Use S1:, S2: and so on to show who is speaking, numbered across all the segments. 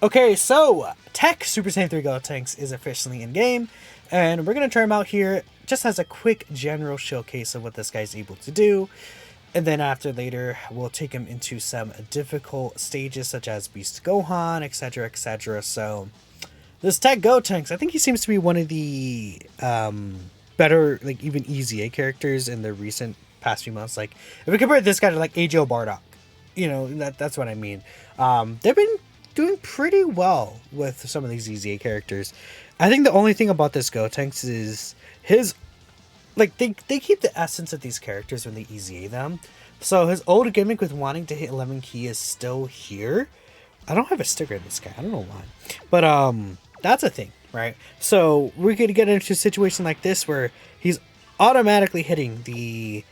S1: Okay, so TEQ Super Saiyan 3 Gotenks is officially in game, and we're going to try him out here just as a quick general showcase of what this guy's able to do. And then after later, we'll take him into some difficult stages such as Beast Gohan, etc, etc. So this TEQ Gotenks, I think he seems to be one of the better, like even EZA characters in the recent past few months. Like if we compare this guy to like AGO Bardock, you know, that's what I mean. They've been doing pretty well with some of these EZA characters. I think the only thing about this Gotenks is his, like, they keep the essence of these characters when they EZA them. So his old gimmick with wanting to hit 11 key is still here. I don't have a sticker of this guy. I don't know why. But that's a thing, right? So we're going to get into a situation like this where he's automatically hitting the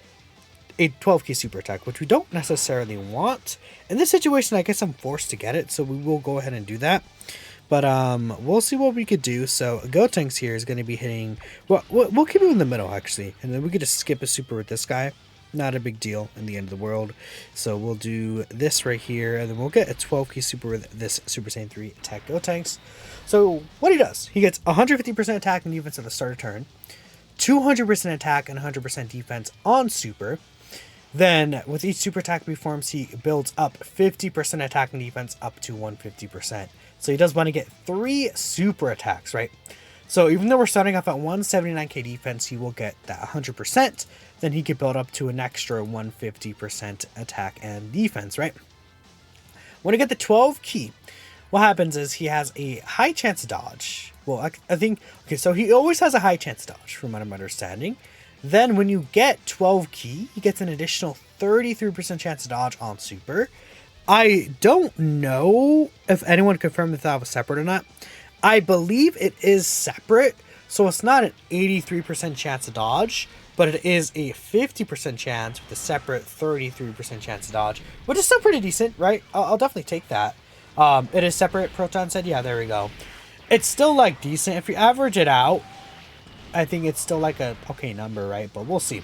S1: 12 key super attack, which we don't necessarily want. In this situation, I guess I'm forced to get it, so we will go ahead and do that. But we'll see what we could do. So Gotenks here is going to be hitting, well, we'll keep it in the middle actually, and then we could just skip a super with this guy. Not a big deal in the end of the world. So we'll do this right here, and then we'll get a 12 key super with this Super Saiyan 3 attack Gotenks. So what he does, he gets 150% attack and defense at the start of turn, 200% attack and 100% defense on super. Then, with each super attack performs, he builds up 50% attack and defense up to 150%. So he does want to get 3 super attacks, right? So even though we're starting off at 179k defense, he will get that 100%. Then he could build up to an extra 150% attack and defense, right? When I get the 12 key, what happens is he has a high chance dodge. Well, I think, okay, so he always has a high chance dodge, from what I'm understanding. Then when you get 12 key, he gets an additional 33% chance to dodge on super. I don't know if anyone confirmed if that was separate or not. I believe it is separate, so it's not an 83% chance to dodge, but it is a 50% chance with a separate 33% chance to dodge, which is still pretty decent, right? I'll definitely take that. It is separate, Proton said. Yeah, there we go. It's still like decent. If you average it out, I think it's still like a okay number, right? But we'll see.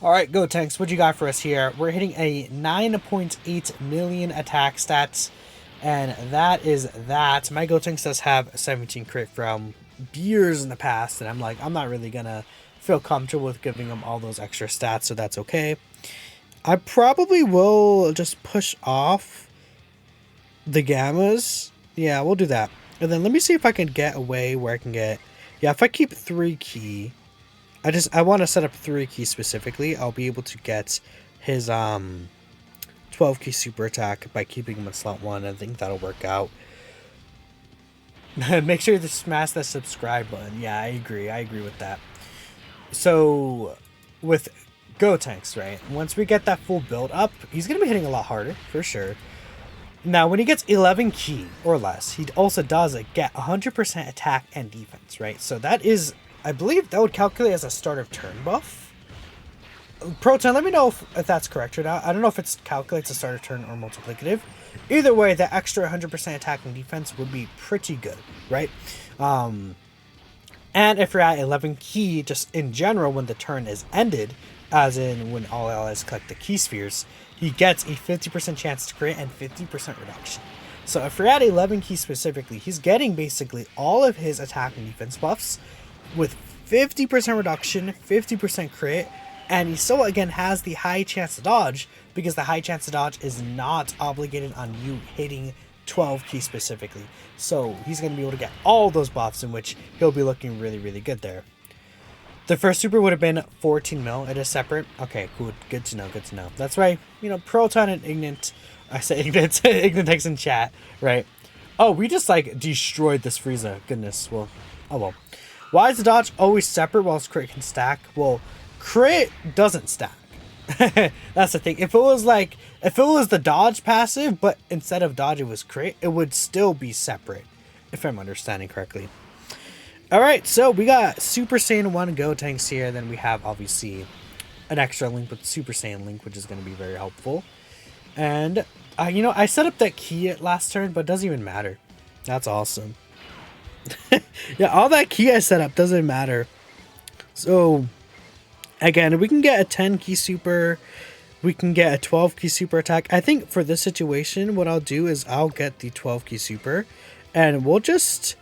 S1: All right, Gotenks, what you got for us here? We're hitting a 9.8 million attack stats, and that is that. My Gotenks does have 17 crit from years in the past, and I'm not really gonna feel comfortable with giving him all those extra stats, so that's okay. I probably will just push off the gammas. Yeah, we'll do that. And then let me see if I can get away where I can get. Yeah, if I keep 3 key, I want to set up 3 key specifically. I'll be able to get his 12 key super attack by keeping him in slot 1. I think that'll work out. Make sure to smash that subscribe button. Yeah, I agree with that. So with Gotenks, right? Once we get that full build up, he's going to be hitting a lot harder for sure. Now, when he gets 11 key or less, he also does get 100% attack and defense, right? So that is, I believe that would calculate as a start of turn buff. Proton, let me know if that's correct or not. I don't know if it calculates a start of turn or multiplicative. Either way, that extra 100% attack and defense would be pretty good, right? And if you're at 11 key, just in general, when the turn is ended, as in when all allies collect the key spheres, he gets a 50% chance to crit and 50% reduction. So if you're at 11 key specifically, he's getting basically all of his attack and defense buffs with 50% reduction, 50% crit, and he still again has the high chance to dodge because the high chance to dodge is not obligated on you hitting 12 key specifically. So he's going to be able to get all those buffs, in which he'll be looking really, really good there. The first super would have been 14 mil. It is separate. Okay, cool. Good to know. That's right. You know, Proton and Ignant. I say Ignant. Ignantex in chat, right? Oh, we just like destroyed this Frieza. Goodness. Well, oh well. Why is the dodge always separate while crit can stack? Well, crit doesn't stack. That's the thing. If it was the dodge passive, but instead of dodge it was crit, it would still be separate, if I'm understanding correctly. Alright, so we got Super Saiyan 1 Gotenks here. Then we have, obviously, an extra link with Super Saiyan Link, which is going to be very helpful. And, you know, I set up that key at last turn, but it doesn't even matter. That's awesome. Yeah, all that key I set up doesn't matter. So, again, we can get a 10 key super. we can get a 12 key super attack. I think for this situation, what I'll do is I'll get the 12 key super and we'll just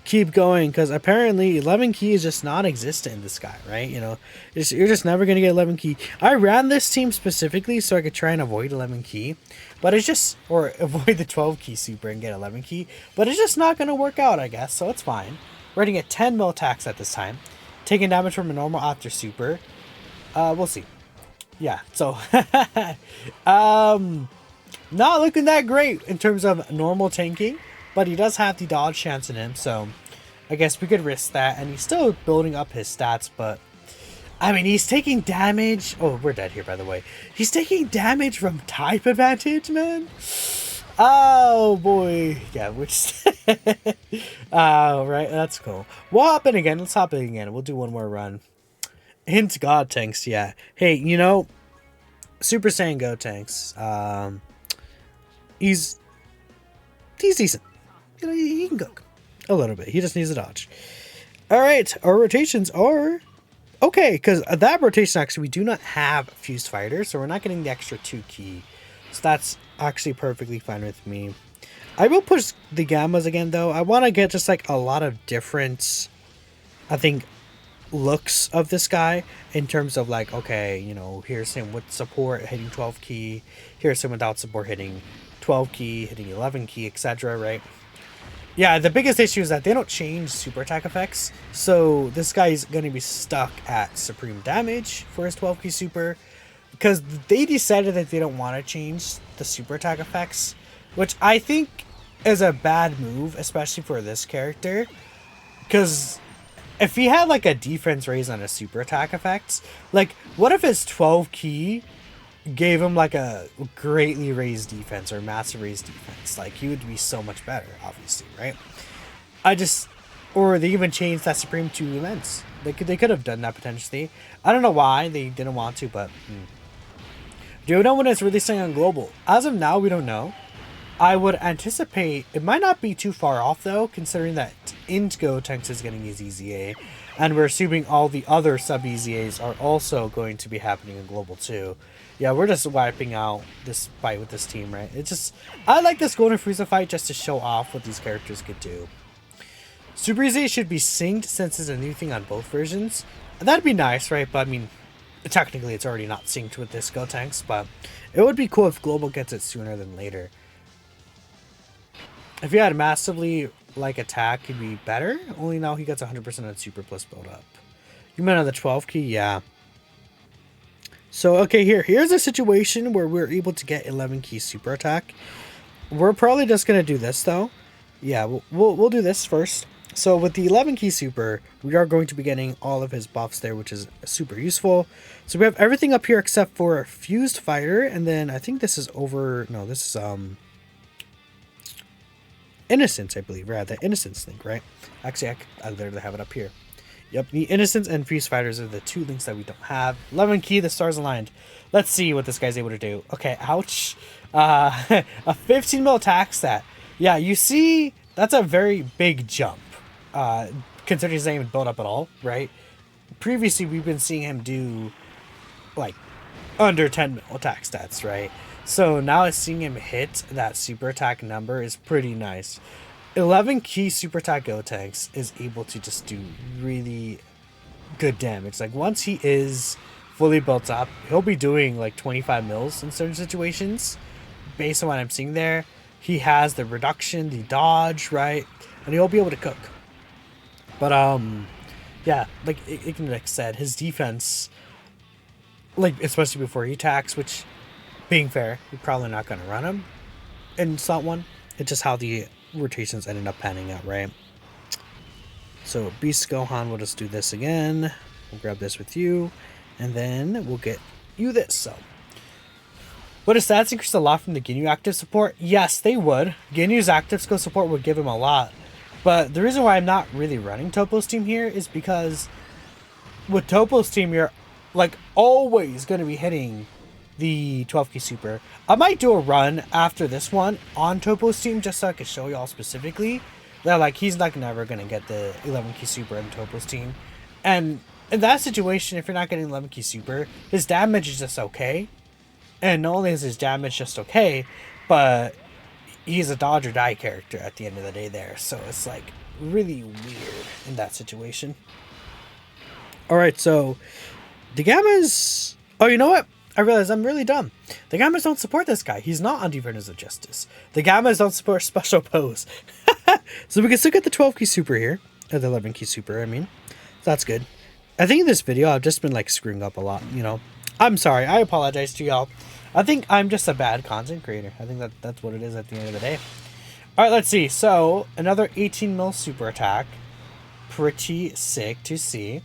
S1: keep going, because apparently 11 key is just non-existent in this guy, right? You know, you're just never going to get 11 key. I ran this team specifically so I could try and avoid 11 key, but it's just, or avoid the 12 key super and get 11 key, but it's just not going to work out, I guess, so it's fine. We're going to get 10 mil attacks at this time, taking damage from a normal after super. We'll see. Yeah, so not looking that great in terms of normal tanking, but he does have the dodge chance in him, so I guess we could risk that. And he's still building up his stats, but I mean, he's taking damage. Oh, we're dead here, by the way. He's taking damage from type advantage, man. Oh boy, yeah, which right, that's cool. We'll hop in again. Let's hop in again. We'll do one more run. Hint Gotenks, yeah. Hey, you know, Super Saiyan Gotenks, he's decent. You know, he can cook a little bit. He just needs a dodge. All right, our rotations are okay, because that rotation, actually, we do not have Fused Fighter, so we're not getting the extra 2 key. So that's actually perfectly fine with me. I will push the Gammas again, though. I want to get just like a lot of different, I think, looks of this guy in terms of like, okay, you know, here's him with support hitting 12 key, here's him without support hitting 12 key, hitting 11 key, etc., right? Yeah, the biggest issue is that they don't change super attack effects, so this guy's going to be stuck at supreme damage for his 12 key super, because they decided that they don't want to change the super attack effects, which I think is a bad move, especially for this character, because if he had like a defense raise on his super attack effects, like what if his 12 key gave him like a greatly raised defense or massive raised defense? Like, he would be so much better, obviously, right? Or they even changed that supreme to immense. They could have done that potentially. I don't know why they didn't want to, but do you know when it's releasing on global? As of now, we don't know. I would anticipate it might not be too far off, though, considering that Gotenks is getting his EZA, and we're assuming all the other sub EZAs are also going to be happening in global too. Yeah, we're just wiping out this fight with this team, right? It's just, I like this Golden Frieza fight just to show off what these characters could do. Super EZA should be synced since it's a new thing on both versions. That'd be nice, right? But I mean, technically it's already not synced with this Gotenks, but it would be cool if global gets it sooner than later. If he had massively like attack, he'd be better. Only now he gets 100% of super plus build up. You meant on the 12 key? Yeah. So, okay, here's a situation where we're able to get 11 key super attack. We're probably just going to do this, though. Yeah, we'll do this first. So, with the 11 key super, we are going to be getting all of his buffs there, which is super useful. So, we have everything up here except for Fused Fighter, and then I think this is over... No, this is, Innocence, I believe. Right, the Innocence link, right? Actually, I literally have it up here. Yep, the Innocence and Fused Fighters are the 2 links that we don't have. 11 key, the stars aligned. Let's see what this guy's able to do. Okay, ouch. A 15 mil attack stat. Yeah, you see, that's a very big jump. Considering he's not even built up at all, right? Previously, we've been seeing him do, like, under 10 mil attack stats, right? So now seeing him hit that super attack number is pretty nice. 11 key super attack Gotenks is able to just do really good damage. Like, once he is fully built up, he'll be doing like 25 mils in certain situations. Based on what I'm seeing there, he has the reduction, the dodge, right? And he'll be able to cook. But yeah, like Ignitic said, his defense, like especially before he attacks, which, being fair, you're probably not going to run him in slot 1. It's just how the rotations ended up panning out, right? So Beast Gohan will just do this again. We'll grab this with you, and then we'll get you this. So would his stats increase a lot from the Ginyu active support? Yes, they would. Ginyu's active skill support would give him a lot, but the reason why I'm not really running Toppo's team here is because with Toppo's team, you're like always going to be hitting the 12 key super. I might do a run after this one on Toppo's team just so I can show y'all specifically that like he's like never gonna get the 11 key super in Toppo's team. And in that situation, if you're not getting 11 key super, his damage is just okay. And not only is his damage just okay, but he's a dodge or die character at the end of the day there. So it's like really weird in that situation. Alright, so the Gammas... Oh, you know what? I realize I'm really dumb. The Gammas don't support this guy. He's not on Defenders of Justice. The Gammas don't support Special Pose. So we can still get the 12 key super here. Or the 11 key super, I mean. So that's good. I think in this video I've just been like screwing up a lot, you know. I'm sorry. I apologize to y'all. I think I'm just a bad content creator. I think that's what it is at the end of the day. Alright, let's see. So, another 18 mil super attack. Pretty sick to see.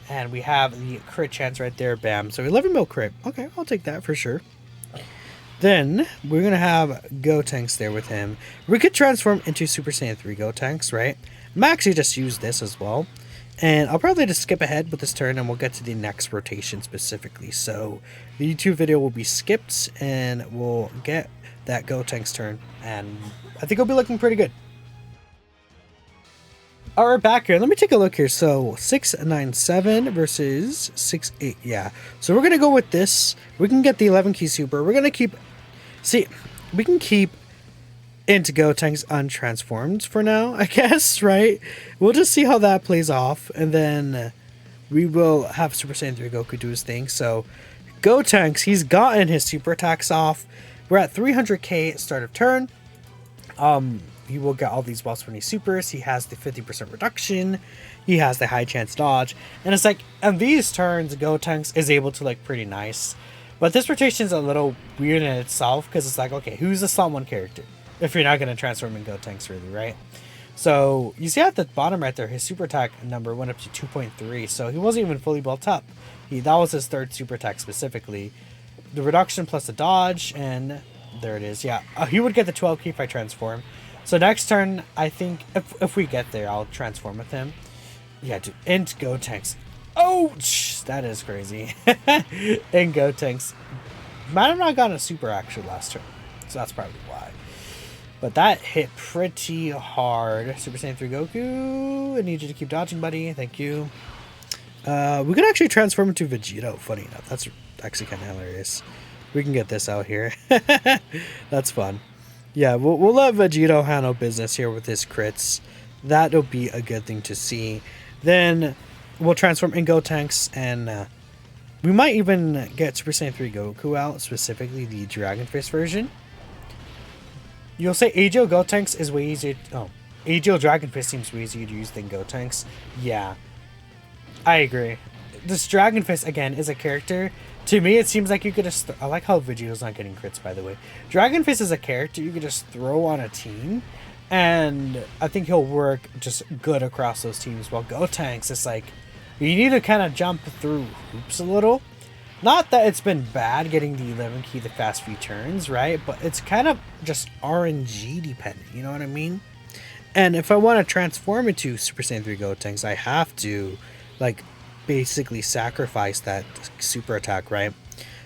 S1: And we have the crit chance right there. Bam. So 11 mil crit. Okay, I'll take that for sure. Then we're going to have Gotenks there with him. We could transform into Super Saiyan 3 Gotenks, right? I'm actually just use this as well. And I'll probably just skip ahead with this turn and we'll get to the next rotation specifically. So the YouTube video will be skipped and we'll get that Gotenks turn. And I think it'll be looking pretty good. Alright, back here. Let me take a look here. So 697 versus 68. Yeah. So we're going to go with this. We can get the 11 key super. We're going to keep... See, we can keep into Gotenks untransformed for now, I guess, right? We'll just see how that plays off. And then we will have Super Saiyan 3 Goku do his thing. So Gotenks, he's gotten his super attacks off. We're at 300k start of turn. He will get all these buffs when he supers. He has the 50% reduction. He has the high chance dodge. And it's like, on these turns, Gotenks is able to look pretty nice. But this rotation is a little weird in itself, because it's like, okay, who's the slot 1 character? If you're not going to transform in Gotenks, really, right? So, you see at the bottom right there, his super attack number went up to 2.3. So, he wasn't even fully built up. That was his 3rd super attack specifically. The reduction plus the dodge, and there it is. Yeah, he would get the 12 key if I transform. So next turn, I think, if we get there, I'll transform with him. Yeah, dude, Int Gotenks. Oh, that is crazy. In Gotenks. Might have not gotten a super actually last turn. So that's probably why. But that hit pretty hard. Super Saiyan 3 Goku. I need you to keep dodging, buddy. Thank you. We could actually transform into Vegito, funny enough. That's actually kind of hilarious. We can get this out here. That's fun. Yeah, we'll let Vegito handle business here with his crits. That'll be a good thing to see. Then we'll transform in Gotenks, and we might even get Super Saiyan 3 Goku out, specifically the Dragon Fist version. You'll say AGO Gotenks is way easier. Oh, AGO Dragon Fist seems way easier to use than Gotenks. Yeah, I agree. This Dragon Fist, again, is a character. To me, it seems like you could just... I like how Vegito's not getting crits, by the way. Dragon Fist is a character you could just throw on a team, and I think he'll work just good across those teams. While Gotenks, it's like, you need to kind of jump through hoops a little. Not that it's been bad getting the 11 key the fast few turns, right? But it's kind of just RNG dependent, you know what I mean? And if I want to transform into Super Saiyan 3 Gotenks, I have to, like, basically sacrifice that super attack, right?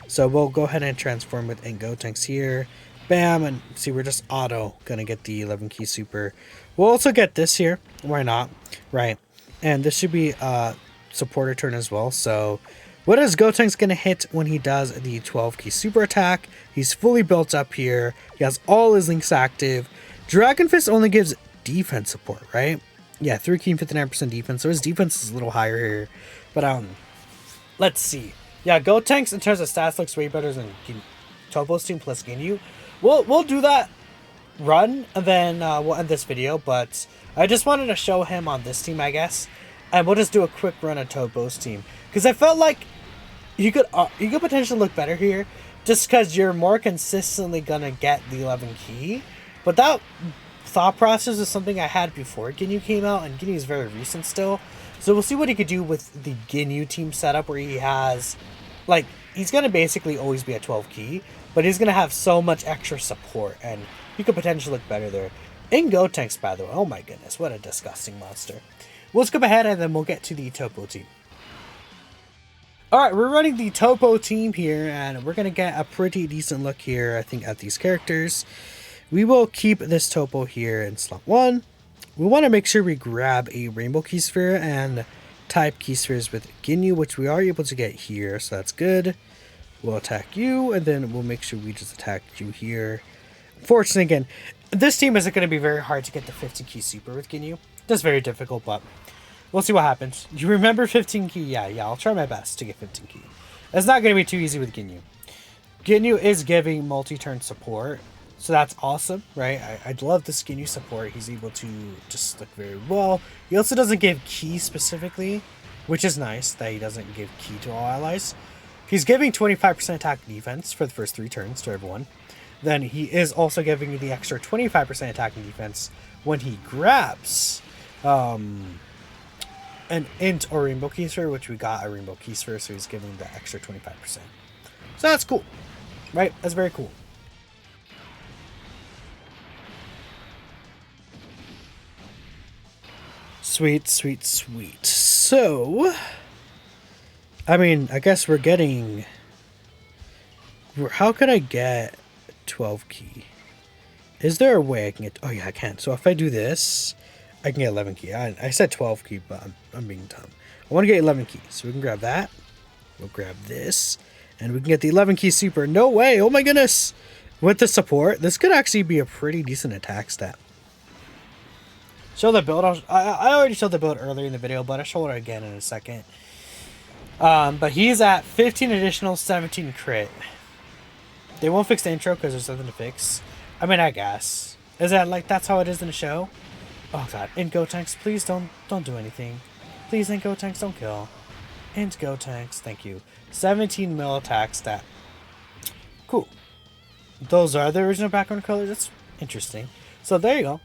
S1: So we'll go ahead and transform with Gotenks here. Bam, and see, we're just auto gonna get the 11 key super. We'll also get this here. Why not? Right. And this should be a supporter turn as well. So what is Gotenks gonna hit when he does the 12 key super attack? He's fully built up here. He has all his links active. Dragon Fist only gives defense support, right? Yeah, 3 key and 59% defense. So his defense is a little higher here. But let's see. Yeah, Gotenks in terms of stats looks way better than Toppo's team plus Ginyu. We'll do that run, and then we'll end this video. But I just wanted to show him on this team, I guess, and we'll just do a quick run of Toppo's team, because I felt like you could potentially look better here, just because you're more consistently gonna get the 11 key. But that thought process is something I had before Ginyu came out, and Ginyu is very recent still. So we'll see what he could do with the Ginyu team setup, where he has, like, he's going to basically always be at 12 key, but he's going to have so much extra support, and he could potentially look better there. In Gotenks, by the way, oh my goodness, what a disgusting monster. We'll skip ahead, and then we'll get to the Toppo team. Alright, we're running the Toppo team here, and we're going to get a pretty decent look here, I think, at these characters. We will keep this Toppo here in slot 1. We want to make sure we grab a Rainbow Key Sphere and type Key Spheres with Ginyu, which we are able to get here, so that's good. We'll attack you, and then we'll make sure we just attack you here. Fortunately, again, this team isn't going to be very hard to get the 15 key super with Ginyu. That's very difficult, but we'll see what happens. You remember 15 key? Yeah, I'll try my best to get 15 key. It's not going to be too easy with Ginyu. Ginyu is giving multi-turn support, so that's awesome, right? I love this Ginyu support. He's able to just look very well. He also doesn't give key specifically, which is nice that he doesn't give key to all allies. He's giving 25% attack defense for the first 3 turns to everyone. Then he is also giving you the extra 25% attack and defense when he grabs an int or rainbow key sphere, which we got a rainbow key sphere, so he's giving the extra 25%. So that's cool, right? That's very cool. Sweet, sweet, sweet. So, I mean, I guess we're getting... How could I get 12 key? Is there a way I can get... Oh, yeah, I can. So if I do this, I can get 11 key. I said 12 key, but I'm being dumb. I want to get 11 key. So we can grab that. We'll grab this. And we can get the 11 key super. No way. Oh, my goodness. With the support, this could actually be a pretty decent attack stat. Show the build. I already showed the build earlier in the video, but I'll show it again in a second. But he's at 15 additional, 17 crit. They won't fix the intro because there's nothing to fix. I mean, I guess. Is that like that's how it is in the show? Oh god. In Gotenks, please don't do anything. Please, in Gotenks, don't kill. In Gotenks, thank you. 17 mil attack stat. Cool. Those are the original background colors. That's interesting. So there you go.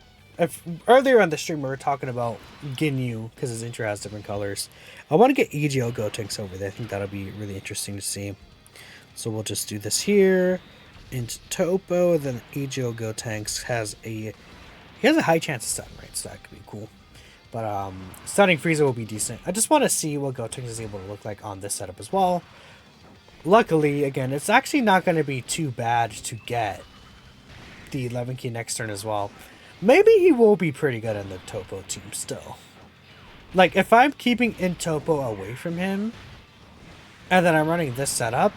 S1: Earlier on the stream we were talking about Ginyu because his intro has different colors. I want to get EGO Gotenks over there. I think that'll be really interesting to see. So we'll just do this here into Toppo. Then EGO Gotenks has a high chance of stun, right? So that could be cool. But stunning Frieza will be decent. I just want to see what Gotenks is able to look like on this setup as well. Luckily, again, it's actually not going to be too bad to get the 11 key next turn as well. Maybe he will be pretty good in the Toppo team still. Like, if I'm keeping in Toppo away from him, and then I'm running this setup,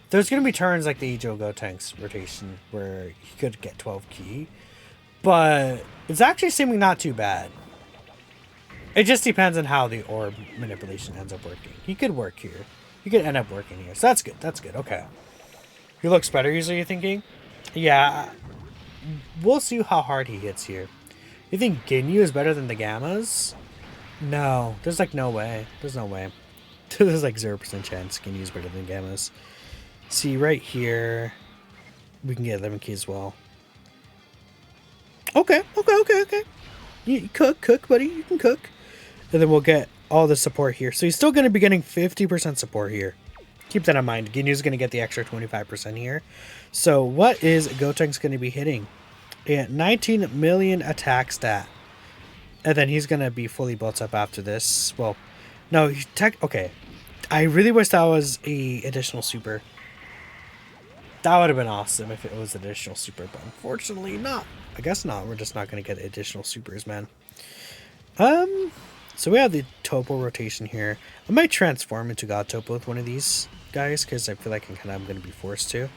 S1: there's going to be turns like the EGO Gotenks rotation where he could get 12 key. But it's actually seeming not too bad. It just depends on how the orb manipulation ends up working. He could work here. He could end up working here. So that's good. That's good. Okay. He looks better usually, you're thinking? Yeah. We'll see how hard he hits here. You think Ginyu is better than the Gammas? No. There's like no way. There's no way. There's like 0% chance Ginyu is better than Gammas. See, right here, we can get 11 keys as well. Okay. You cook, buddy. You can cook. And then we'll get all the support here. So he's still going to be getting 50% support here. Keep that in mind. Ginyu's going to get the extra 25% here. So what is Gotenks going to be hitting? 19 million attack stat. And then he's going to be fully built up after this. Well, no, okay. I really wish that was a additional super. That would have been awesome if it was additional super, but unfortunately not. I guess not. We're just not going to get additional supers, man. So we have the Toppo rotation here. I might transform into God Toppo with one of these guys because I feel like I'm going to be forced to.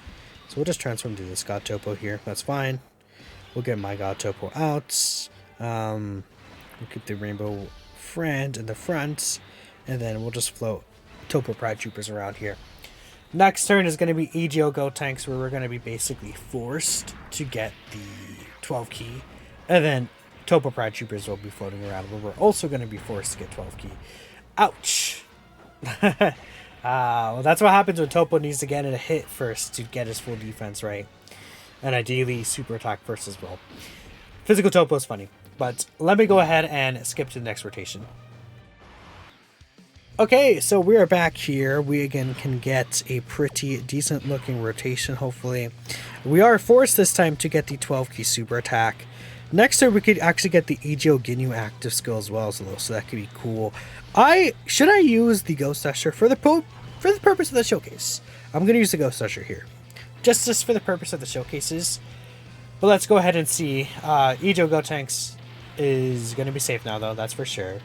S1: So we'll just transform to this God Toppo here. That's fine. We'll get my God Toppo out. We'll keep the Rainbow Friend in the front. And then we'll just float Toppo Pride Troopers around here. Next turn is going to be EGO Gotenks, where we're going to be basically forced to get the 12 key. And then Toppo Pride Troopers will be floating around, where we're also going to be forced to get 12 key. Ouch! Well, that's what happens when Toppo needs to get a hit first to get his full defense right. And ideally, super attack first as well. Physical Toppo is funny. But let me go ahead and skip to the next rotation. Okay, so we are back here. We again can get a pretty decent looking rotation, hopefully. We are forced this time to get the 12 key super attack. Next turn we could actually get the EGO Ginyu active skill as well, so that could be cool. Should I use the Ghost Usher for the purpose of the showcase? I'm going to use the Ghost Usher here. Just for the purpose of the showcases. But let's go ahead and see. EGO Gotenks is going to be safe now though, that's for sure.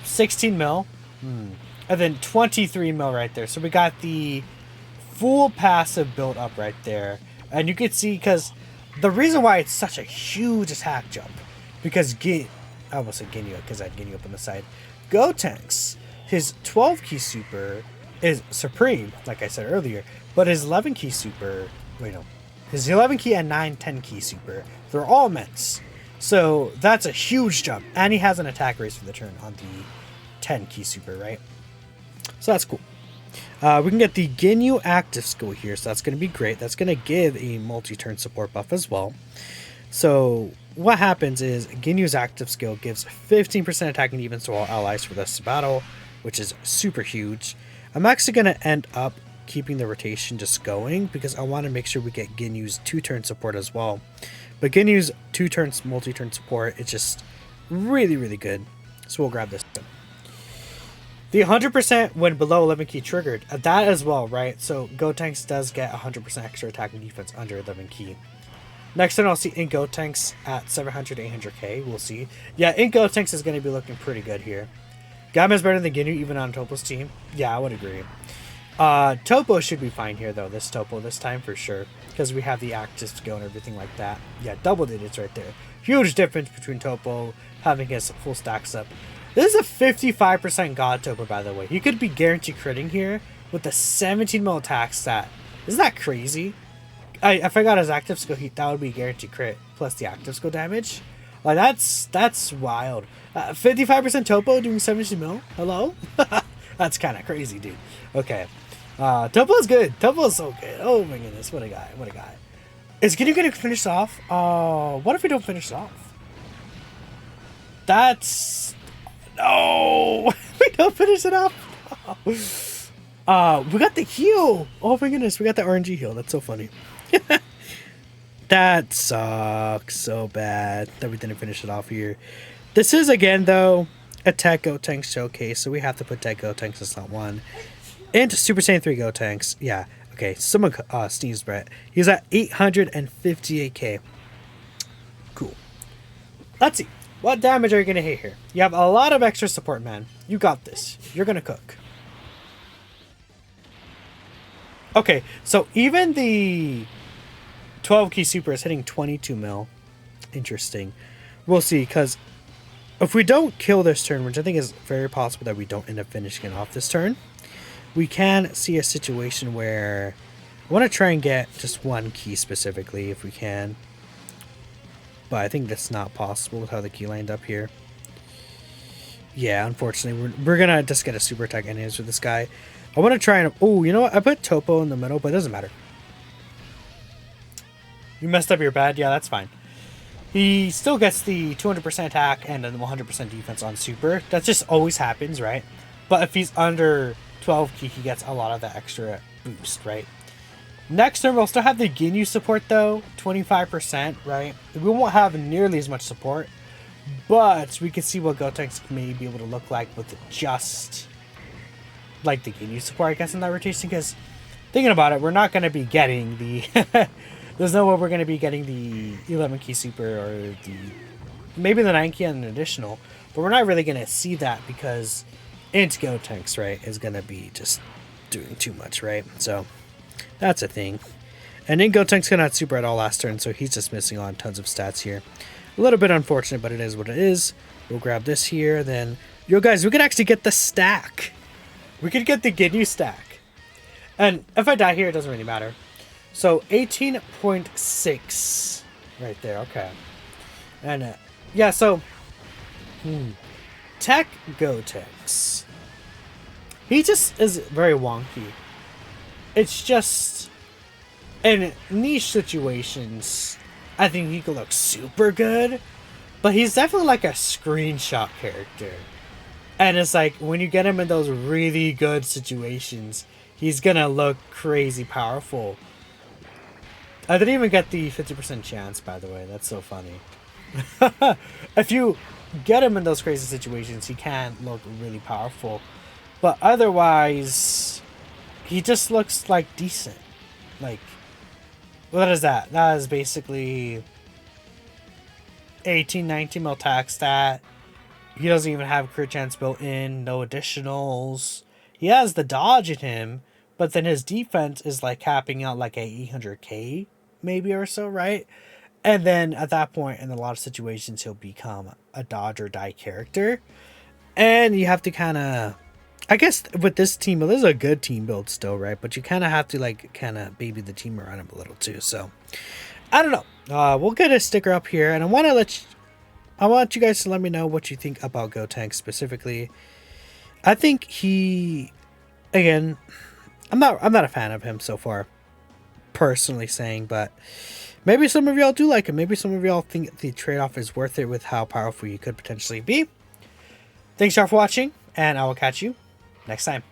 S1: 16 mil. And then 23 mil right there. So we got the full passive build up right there. And you can see, because the reason why it's such a huge attack jump, because I almost said Ginyu because I had Ginyu up on the side. Gotenks, his 12 key super is supreme, like I said earlier, but his 11 key super, his 11 key and 10 key super, they're all immense. So that's a huge jump. And he has an attack raise for the turn on the 10 key super, right? So that's cool. We can get the Ginyu active skill here, so that's going to be great. That's going to give a multi-turn support buff as well. So what happens is Ginyu's active skill gives 15% attacking defense to all allies for this battle, which is super huge. I'm actually going to end up keeping the rotation just going because I want to make sure we get Ginyu's 2-turn support as well. But Ginyu's 2-turn multi-turn support is just really, really good. So we'll grab this. The 100% when below 11 key triggered, that as well, right? So Gotenks does get 100% extra attack and defense under 11 key. Next turn I'll see Ink Gotenks at 700 to 800k, we'll see. Yeah, Ink Gotenks is going to be looking pretty good here. Gamma's better than Ginyu even on Toppo's team. Yeah, I would agree. Toppo should be fine here though, this Toppo this time for sure. Because we have the active skill and everything like that. Yeah, double digits right there. Huge difference between Toppo having his full stacks up. This is a 55% God Toppo, by the way. He could be guaranteed critting here with the 17 mil attack stat. Isn't that crazy? If I got his active skill, that would be guaranteed crit plus the active skill damage. Like that's wild. 55% Toppo doing 17 mil. Hello? That's kind of crazy, dude. Okay. Toppo's good. Toppo's so good. Oh my goodness, what a guy. What a guy. Is Ginyu gonna finish off? What if we don't finish off? That's... No! We don't finish it off. We got the heal. Oh my goodness, we got the RNG heal. That's so funny. That sucks so bad that we didn't finish it off here. This is, again, though, a TEQ Gotenks showcase, so we have to put TEQ Gotenks as not one. And Super Saiyan 3 Gotenks. Yeah, okay, someone sneezed, Brett. He's at 858k. Cool. Let's see. What damage are you going to hit here? You have a lot of extra support, man. You got this. You're going to cook. Okay, so even the 12 key super is hitting 22 mil. Interesting. We'll see, because if we don't kill this turn, which I think is very possible that we don't end up finishing it off this turn, we can see a situation where I want to try and get just one key specifically if we can. But I think that's not possible with how the key lined up here. Yeah, unfortunately, we're going to just get a super attack anyways with this guy. I want to try and... Oh, you know what? I put Toppo in the middle, but it doesn't matter. You messed up your bad? Yeah, that's fine. He still gets the 200% attack and then 100% defense on super. That just always happens, right? But if he's under 12 key, he gets a lot of that extra boost, right? Next turn, we'll still have the Ginyu support, though. 25%, right? We won't have nearly as much support. But we can see what Gotenks may be able to look like with just... like the Ginyu support, I guess, in that rotation. Because thinking about it, we're not going to be getting the... There's no way we're going to be getting the 11 key super or the... maybe the 9 key and an additional. But we're not really going to see that because Int Gotenks, right, is going to be just doing too much, right? So... that's a thing. And then Gotenks cannot super at all last turn, so he's just missing on tons of stats here. A little bit unfortunate, but it is what it is. We'll grab this here, then... Yo, guys, we could actually get the stack. We could get the Ginyu stack. And if I die here, it doesn't really matter. So, 18.6 right there, okay. And, yeah, so... TEQ Gotenks. He just is very wonky. It's just, in niche situations, I think he could look super good, but he's definitely like a screenshot character. And it's like, when you get him in those really good situations, he's gonna look crazy powerful. I didn't even get the 50% chance, by the way. That's so funny. If you get him in those crazy situations, he can look really powerful. But otherwise... he just looks like decent. Like, what is that? That is basically 18, 19 mil attack stat. He doesn't even have crit chance built in. No additionals. He has the dodge in him, but then his defense is like capping out like a 800k maybe or so, right? And then at that point, in a lot of situations, he'll become a dodge or die character. And you have to kind of, I guess with this team, this is a good team build still, right? But you kind of have to like kind of baby the team around him a little too. So I don't know. We'll get a sticker up here, and I want you guys to let me know what you think about Gotenks specifically. I think he, again, I'm not a fan of him so far, personally saying, but maybe some of y'all do like him. Maybe some of y'all think the trade-off is worth it with how powerful you could potentially be. Thanks y'all for watching, and I will catch you next time.